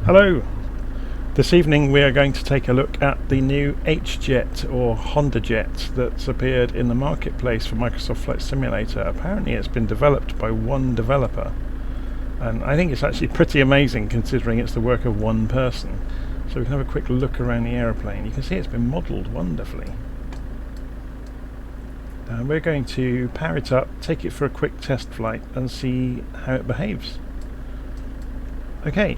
Hello! This evening we are going to take a look at the new HJet or Honda Jet that's appeared in the marketplace for Microsoft Flight Simulator. Apparently it's been developed by one developer, and I think it's actually pretty amazing considering it's the work of one person. So we can have a quick look around the aeroplane. You can see it's been modelled wonderfully. And we're going to power it up, take it for a quick test flight and see how it behaves. Okay.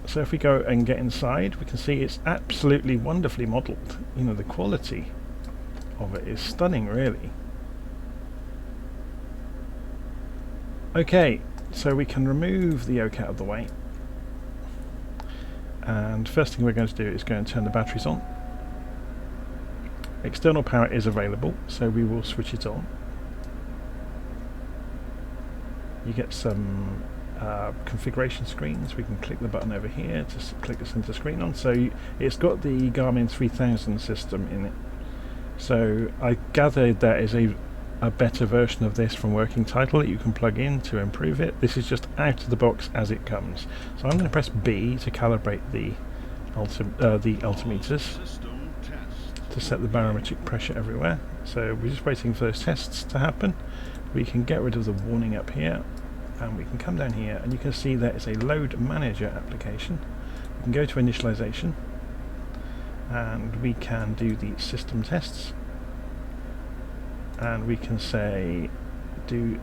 So if we go and get inside, we can see it's absolutely wonderfully modelled. You know, the quality of it is stunning, really. Okay, so we can remove the yoke out of the way. And first thing we're going to do is go and turn the batteries on. External power is available, so we will switch it on. You get some configuration screens. We can click the button over here to click the center screen on. So it's got the Garmin 3000 system in it. So I gathered that is a better version of this from Working Title that you can plug in to improve it. This is just out of the box as it comes. So I'm going to press B to calibrate the altimeters to set the barometric pressure everywhere. So we're just waiting for those tests to happen. We can get rid of the warning up here, and we can come down here and you can see there is a load manager application. We can go to initialization and we can do the system tests, and we can say do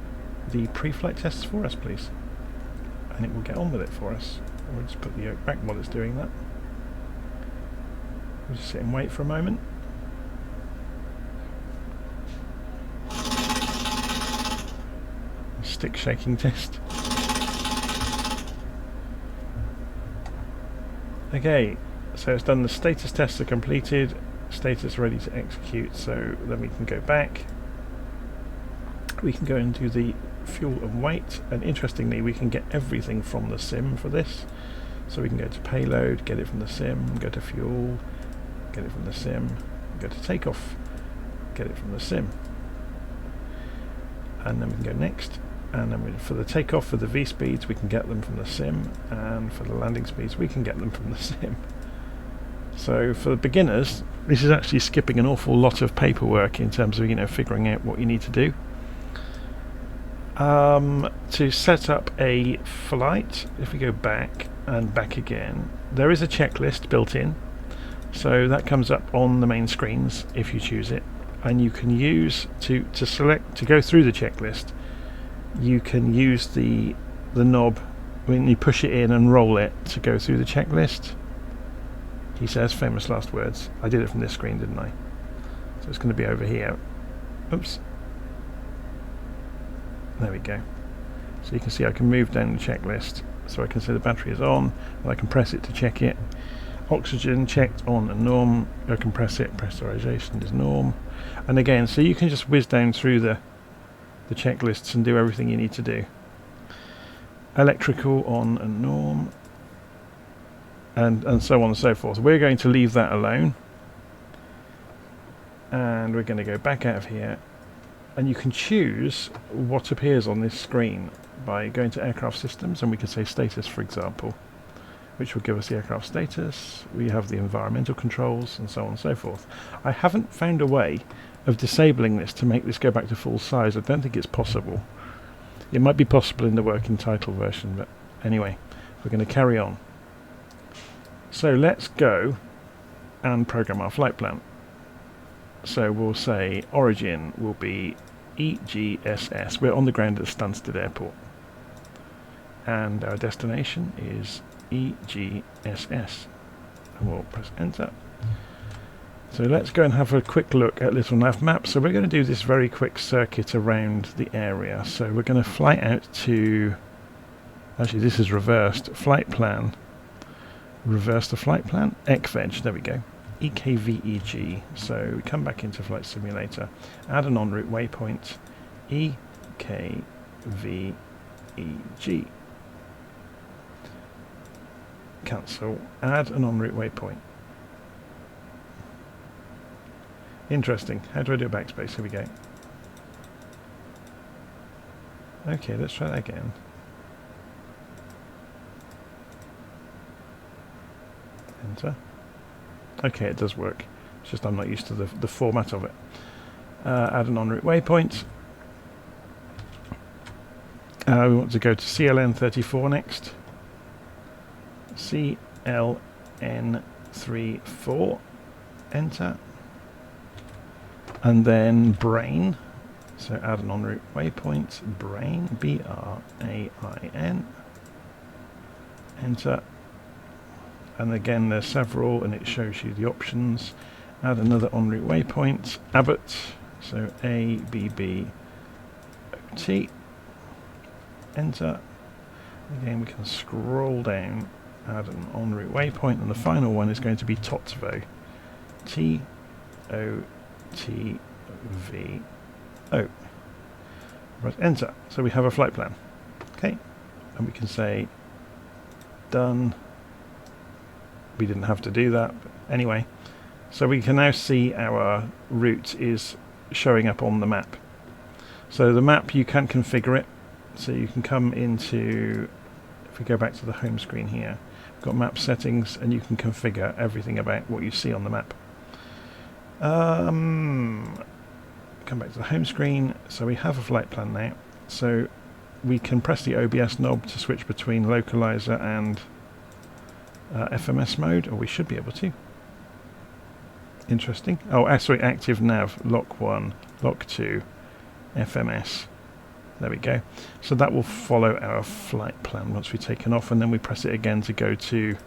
the pre-flight tests for us please, and it will get on with it for us. We'll just put the yoke back while it's doing that. We'll just sit and wait for a moment. Stick shaking test. Okay, so it's done. The status tests are completed, status ready to execute. So then we can go back, we can go and do the fuel and weight, and interestingly we can get everything from the sim for this. So we can go to payload, get it from the sim, go to fuel, get it from the sim, go to takeoff, get it from the sim, and then we can go next. And then for the takeoff, for the V speeds, we can get them from the sim, and for the landing speeds, we can get them from the sim. So for the beginners, this is actually skipping an awful lot of paperwork in terms of, you know, figuring out what you need to do. To set up a flight, if we go back and back again, there is a checklist built in. So that comes up on the main screens if you choose it, and you can use to select to go through the checklist. You can use the knob when you push it in and roll it to go through the checklist. He says, famous last words. I did it from this screen, didn't I? So it's going to be over here. Oops. There we go. So you can see I can move down the checklist. So I can see the battery is on, and I can press it to check it. Oxygen checked on and norm. I can press it. Pressurization is norm. And again, so you can just whiz down through the checklists and do everything you need to do. Electrical on and norm, and so on and so forth. We're going to leave that alone, and we're going to go back out of here, and you can choose what appears on this screen by going to aircraft systems, and we can say status, for example, which will give us the aircraft status. We have the environmental controls and so on and so forth. I haven't found a way of disabling this to make this go back to full size. I don't think it's possible. It might be possible in the Working Title version, but anyway, we're going to carry on. So let's go and program our flight plan. So we'll say origin will be EGSS. We're on the ground at Stansted Airport, and our destination is EGSS, and we'll press enter. So let's go and have a quick look at Little Nav Map. So we're going to do this very quick circuit around the area. So we're going to fly out to, actually this is reversed, flight plan, reverse the flight plan, EKVEG, there we go, EKVEG. So we come back into Flight Simulator, add a non-route waypoint, EKVEG. Cancel, add a non-route waypoint. Interesting. How do I do a backspace? Here we go. Okay, let's try that again. Enter. Okay, it does work. It's just I'm not used to the format of it. Add a non-route waypoint. We want to go to CLN34 next. CLN34. Enter. And then brain. So add an en route waypoint. Brain. B-R-A-I-N. Enter. And again there's several and it shows you the options. Add another en route waypoint. Abbott. So A-B-B-O-T. Enter. Again we can scroll down. Add an en route waypoint, and the final one is going to be Totvo. T-O-T-V-O. Press enter. So we have a flight plan. Okay. And we can say done. We didn't have to do that, but anyway. So we can now see our route is showing up on the map. So the map, you can configure it. So you can come into, if we go back to the home screen here, we've got map settings and you can configure everything about what you see on the map. Come back to the home screen. So we have a flight plan now. So we can press the OBS knob to switch between localizer and FMS mode, or we should be able to. Interesting. Oh, sorry, active nav, lock 1, lock 2, FMS. There we go. So that will follow our flight plan once we've taken off, and then we press it again to go to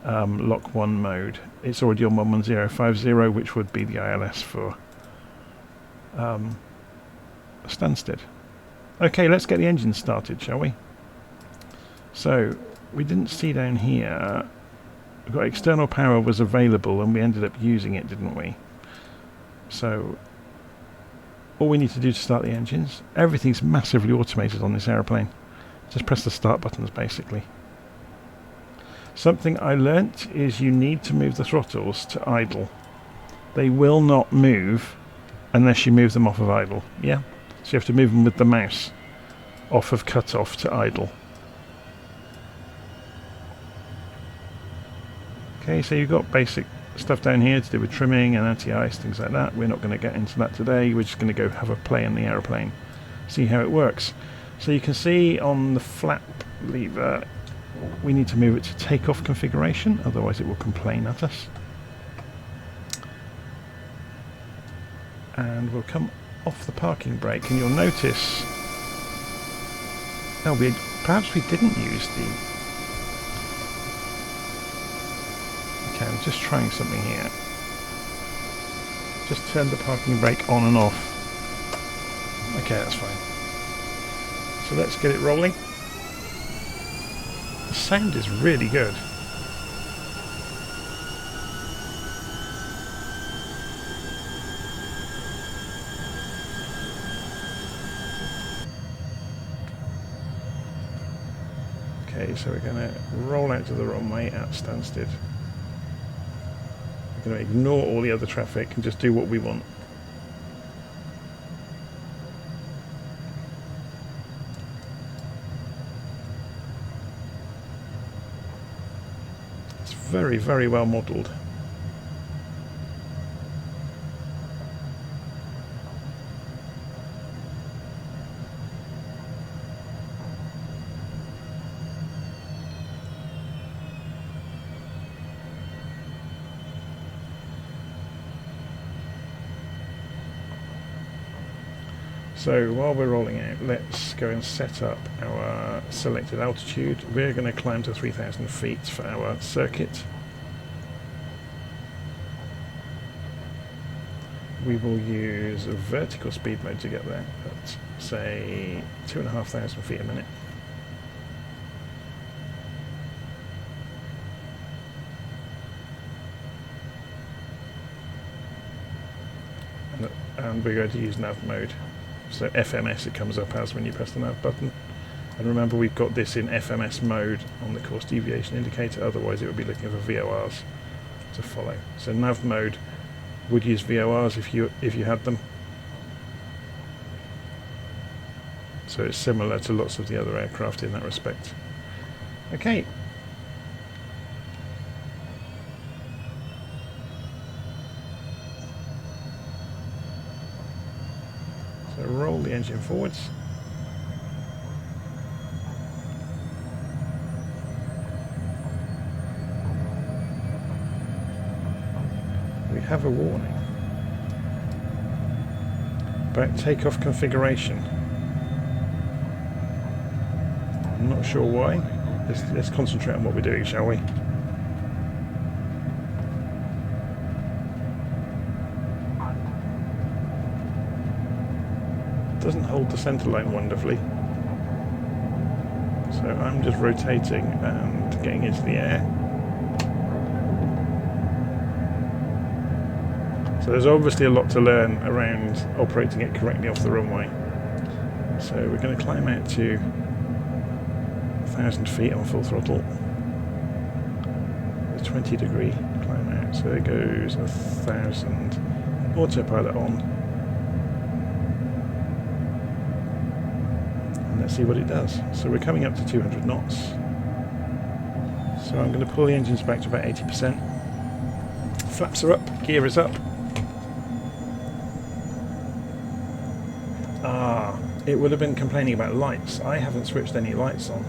lock 1 mode. It's already on 11050, which would be the ILS for Stansted. Okay, let's get the engine started, shall we? So we didn't see down here. We've got external power was available, and we ended up using it, didn't we? So all we need to do to start the engines, everything's massively automated on this aeroplane. Just press the start buttons, basically. Something I learnt is you need to move the throttles to idle. They will not move unless you move them off of idle. Yeah? So you have to move them with the mouse off of cutoff to idle. Okay, so you've got basic stuff down here to do with trimming and anti-ice, things like that. We're not going to get into that today. We're just going to go have a play in the aeroplane, see how it works. So you can see on the flap lever, we need to move it to takeoff configuration, otherwise it will complain at us. And we'll come off the parking brake, and you'll notice, oh, perhaps we didn't use the. Okay, I'm just trying something here. Just turn the parking brake on and off. Okay, that's fine. So let's get it rolling. The sound is really good. Okay, so we're going to roll out to the runway at Stansted. We're going to ignore all the other traffic and just do what we want. It's very, very well modelled. So while we're rolling out, let's go and set up our selected altitude. We're going to climb to 3,000 feet for our circuit. We will use a vertical speed mode to get there at, say, 2,500 feet a minute. And we're going to use nav mode. So FMS it comes up as when you press the nav button. And remember, we've got this in FMS mode on the course deviation indicator, otherwise it would be looking for VORs to follow. So nav mode would use VORs if you had them. So it's similar to lots of the other aircraft in that respect. Okay. the engine forwards. We have a warning about takeoff configuration. I'm not sure why. Let's concentrate on what we're doing, shall we? Doesn't hold the centre line wonderfully. So I'm just rotating and getting into the air. So there's obviously a lot to learn around operating it correctly off the runway. So we're going to climb out to 1,000 feet on full throttle. A 20-degree climb out. So there goes 1,000. Autopilot on. And let's see what it does. So we're coming up to 200 knots. So I'm going to pull the engines back to about 80%. Flaps are up, gear is up. It would have been complaining about lights. I haven't switched any lights on.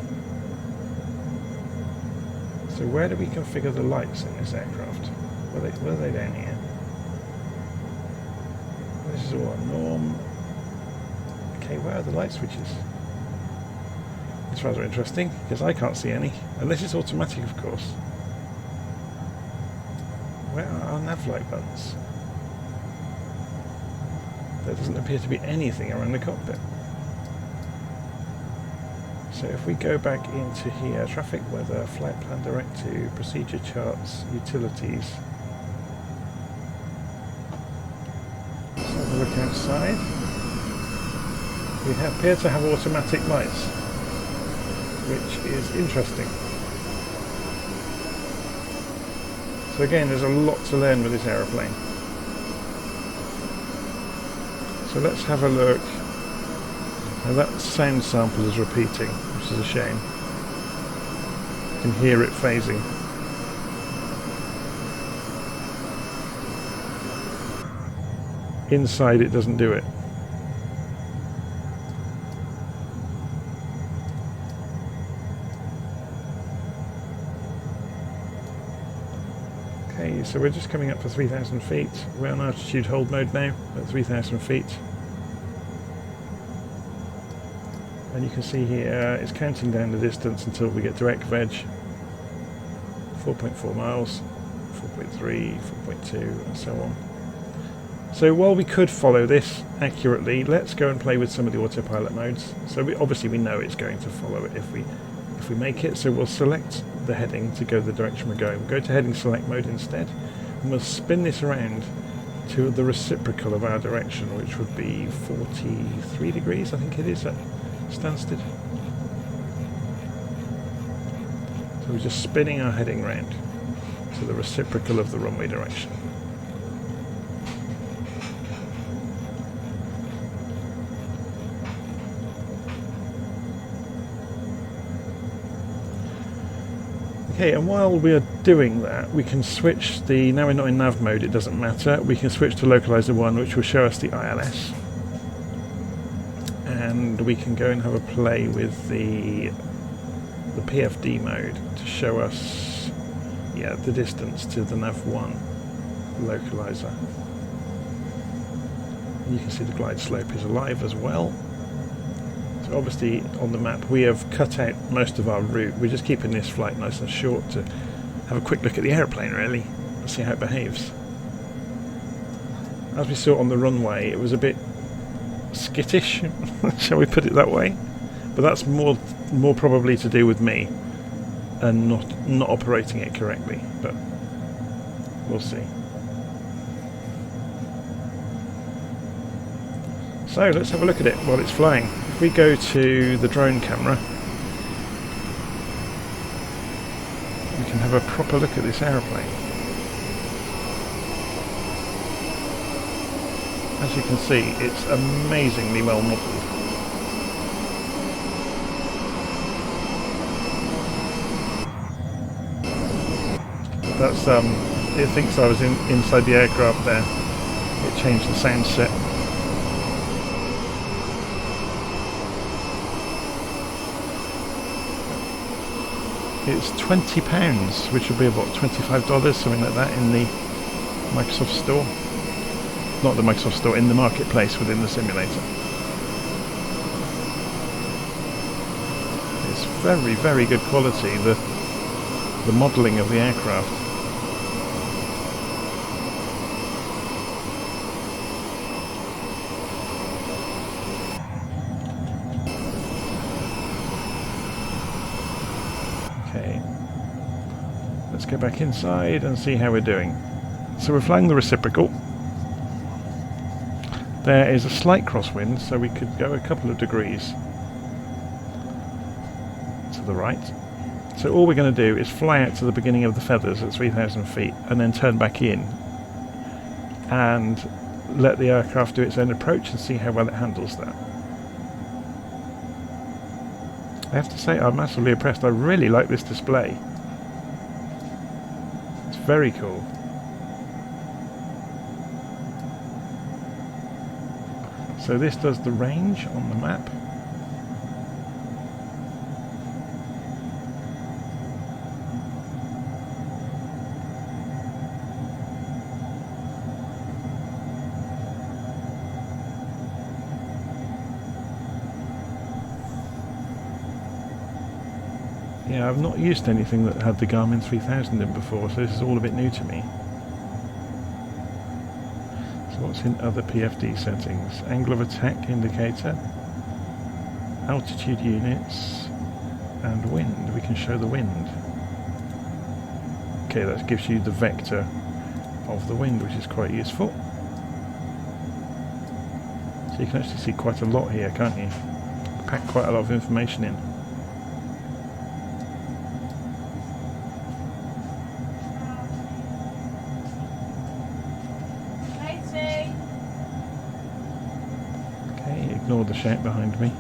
So where do we configure the lights in this aircraft? Were they down here? This is all norm. Okay, where are the light switches? It's rather interesting, because I can't see any. Unless it's automatic, of course. Where are our nav light buttons? There doesn't appear to be anything around the cockpit. So if we go back into here, traffic weather, flight plan direct to, procedure charts, utilities. Let's have a look outside. We appear to have automatic lights, which is interesting. So again, there's a lot to learn with this aeroplane. So let's have a look. Now that sound sample is repeating, which is a shame. You can hear it phasing. Inside it doesn't do it. Okay, so we're just coming up to 3,000 feet. We're on altitude hold mode now at 3,000 feet. And you can see here it's counting down the distance until we get direct veg. 4.4 miles, 4.3, 4.2 and so on. So while we could follow this accurately, let's go and play with some of the autopilot modes. So obviously we know it's going to follow it if we make it. So we'll select the heading to go the direction we're going. We'll go to heading select mode instead, and we'll spin this around to the reciprocal of our direction, which would be 43 degrees, I think it is at Stansted. So we're just spinning our heading round to the reciprocal of the runway direction. Okay, and while we are doing that, we can switch the, now we're not in nav mode, it doesn't matter, we can switch to localizer 1, which will show us the ILS. And we can go and have a play with the PFD mode to show us, yeah, the distance to the nav 1 localizer. You can see the glide slope is alive as well. So obviously on the map we have cut out most of our route. We're just keeping this flight nice and short to have a quick look at the aeroplane really and see how it behaves. As we saw on the runway, it was a bit skittish, shall we put it that way? But that's more probably to do with me and not operating it correctly, but we'll see. So let's have a look at it while it's flying. If we go to the drone camera, we can have a proper look at this aeroplane. As you can see, it's amazingly well modelled. That's it thinks I was inside the aircraft there. It changed the sound set. it's £20, which will be about $25, something like that, in the Microsoft Store. Not the Microsoft Store, in the marketplace within the simulator. It's very, very good quality, the modelling of the aircraft. Okay, let's go back inside and see how we're doing. So we're flying the reciprocal. There is a slight crosswind, so we could go a couple of degrees to the right. So all we're going to do is fly out to the beginning of the feathers at 3,000 feet and then turn back in and let the aircraft do its own approach and see how well it handles that. I have to say, I'm massively impressed. I really like this display. It's very cool. So this does the range on the map. Yeah, I've not used anything that had the Garmin 3000 in before, so this is all a bit new to me. What's in other PFD settings? Angle of attack indicator, altitude units, and wind. We can show the wind. Okay, that gives you the vector of the wind, which is quite useful. So you can actually see quite a lot here, can't you? Pack quite a lot of information in. Ignore the shack behind me.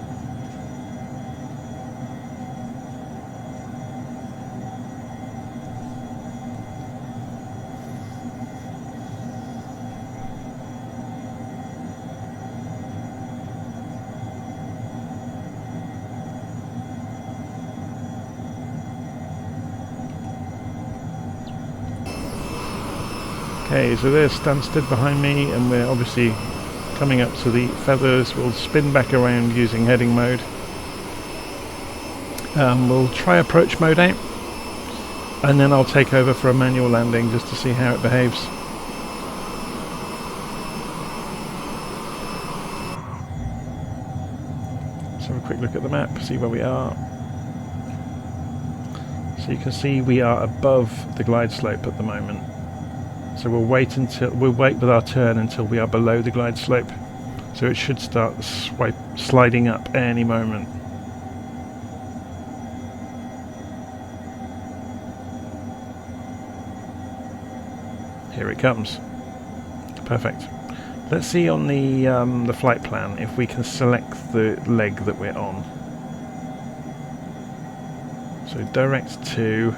Okay, so there's Stansted behind me, and we're obviously coming up to the feathers. We'll spin back around using heading mode. We'll try approach mode out, and then I'll take over for a manual landing just to see how it behaves. Let's have a quick look at the map, see where we are. So you can see we are above the glide slope at the moment. So we'll wait with our turn until we are below the glide slope. So it should start sliding up any moment. Here it comes. Perfect. Let's see on the flight plan if we can select the leg that we're on. So direct to,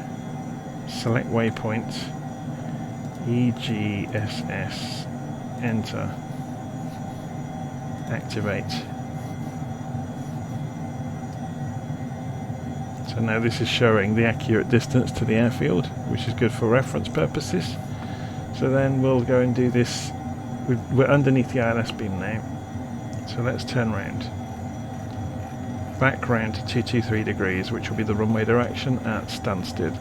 select waypoint, EGSS, enter, activate. So now this is showing the accurate distance to the airfield, which is good for reference purposes. So then we'll go and do this. We're underneath the ILS beam now, so let's turn round. Back round to 223 degrees, which will be the runway direction at Stansted.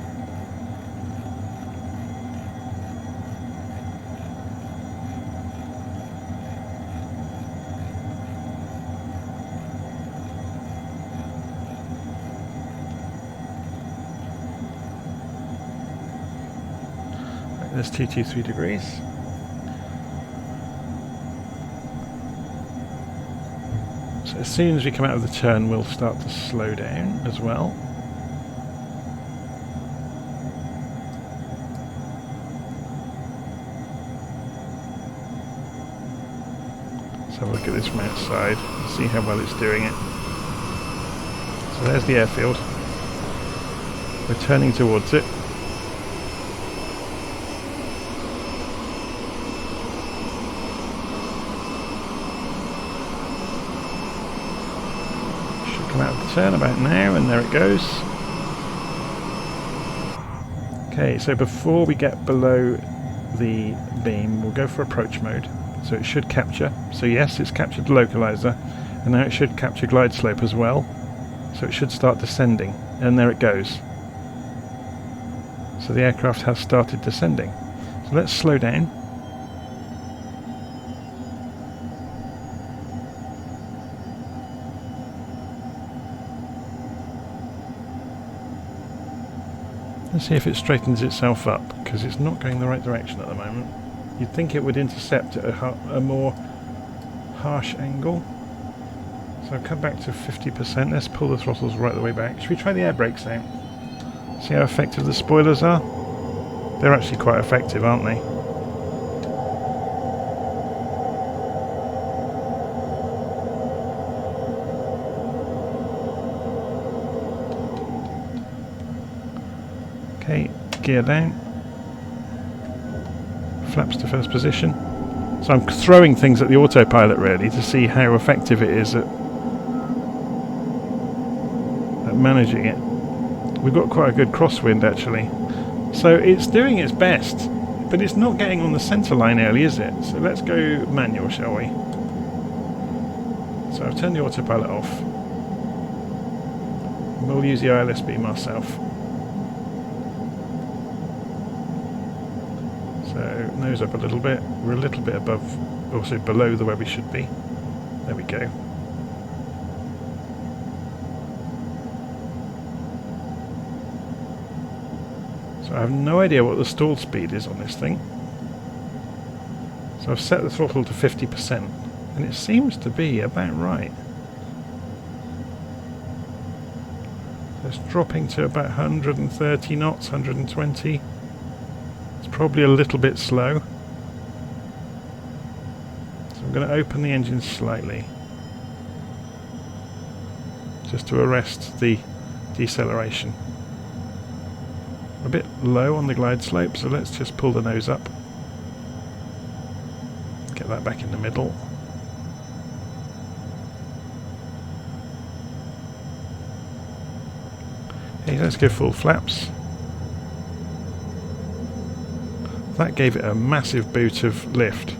There's 223 degrees. So as soon as we come out of the turn, we'll start to slow down as well. Let's have a look at this from outside and see how well it's doing it. So there's the airfield. We're turning towards it. Come out of the turn about now, and there it goes. Okay, so before we get below the beam, we'll go for approach mode. So it should capture. So yes, it's captured the localizer, and now it should capture glide slope as well. So it should start descending, and there it goes. So the aircraft has started descending. So let's slow down. Let's see if it straightens itself up, because it's not going the right direction at the moment. You'd think it would intercept at a more harsh angle. So I'll come back to 50%. Let's pull the throttles right the way back. Should we try the air brakes out? See how effective the spoilers are? They're actually quite effective, aren't they? Okay, gear down. Flaps to first position. So I'm throwing things at the autopilot really to see how effective it is at managing it. We've got quite a good crosswind actually. So it's doing its best, but it's not getting on the centre line early, is it? So let's go manual, shall we? So I've turned the autopilot off. We'll use the ILS beam ourselves. So nose up a little bit. We're a little bit above, also below the where we should be. There we go. So I have no idea what the stall speed is on this thing. So I've set the throttle to 50%, and it seems to be about right. So it's dropping to about 130 knots, 120. It's probably a little bit slow. So I'm going to open the engine slightly, just to arrest the deceleration. A bit low on the glide slope, so let's just pull the nose up. Get that back in the middle. Okay, let's go full flaps. That gave it a massive boot of lift.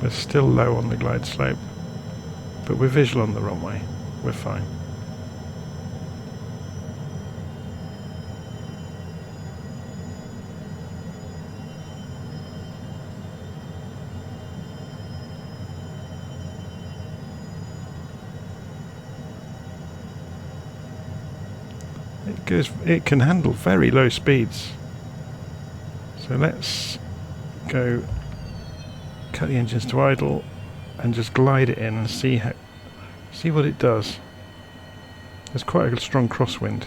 We're still low on the glide slope, but we're visual on the runway. We're fine. It can handle very low speeds. So let's go cut the engines to idle and just glide it in and see what it does. There's quite a strong crosswind.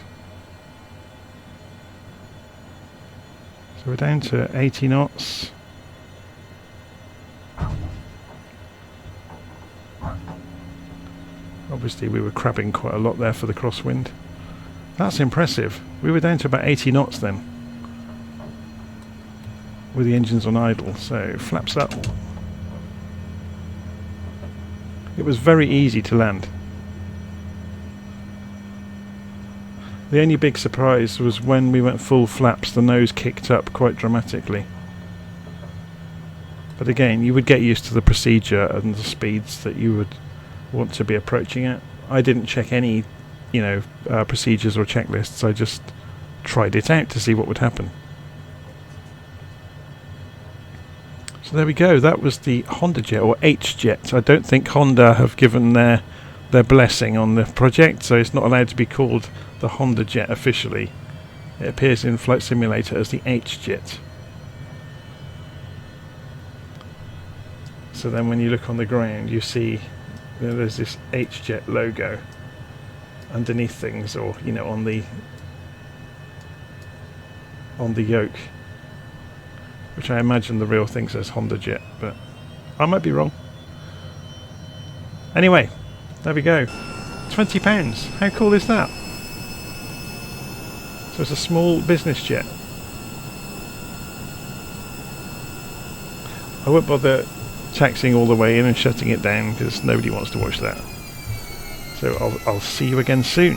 So we're down to 80 knots. Obviously we were crabbing quite a lot there for the crosswind. That's impressive. We were down to about 80 knots then, with the engines on idle. So flaps up. It was very easy to land. The only big surprise was when we went full flaps, the nose kicked up quite dramatically. But again, you would get used to the procedure and the speeds that you would want to be approaching at. I didn't check any procedures or checklists. I just tried it out to see what would happen. So there we go. That was the HondaJet, or HJet. I don't think Honda have given their blessing on the project, so it's not allowed to be called the HondaJet officially. It appears in Flight Simulator as the HJet. So then when you look on the ground, you see there's this HJet logo underneath things, or on the yoke, which I imagine the real thing says HondaJet, but I might be wrong. Anyway, there we go. £20. How cool is that? So it's a small business jet. I won't bother taxiing all the way in and shutting it down because nobody wants to watch that. So I'll see you again soon.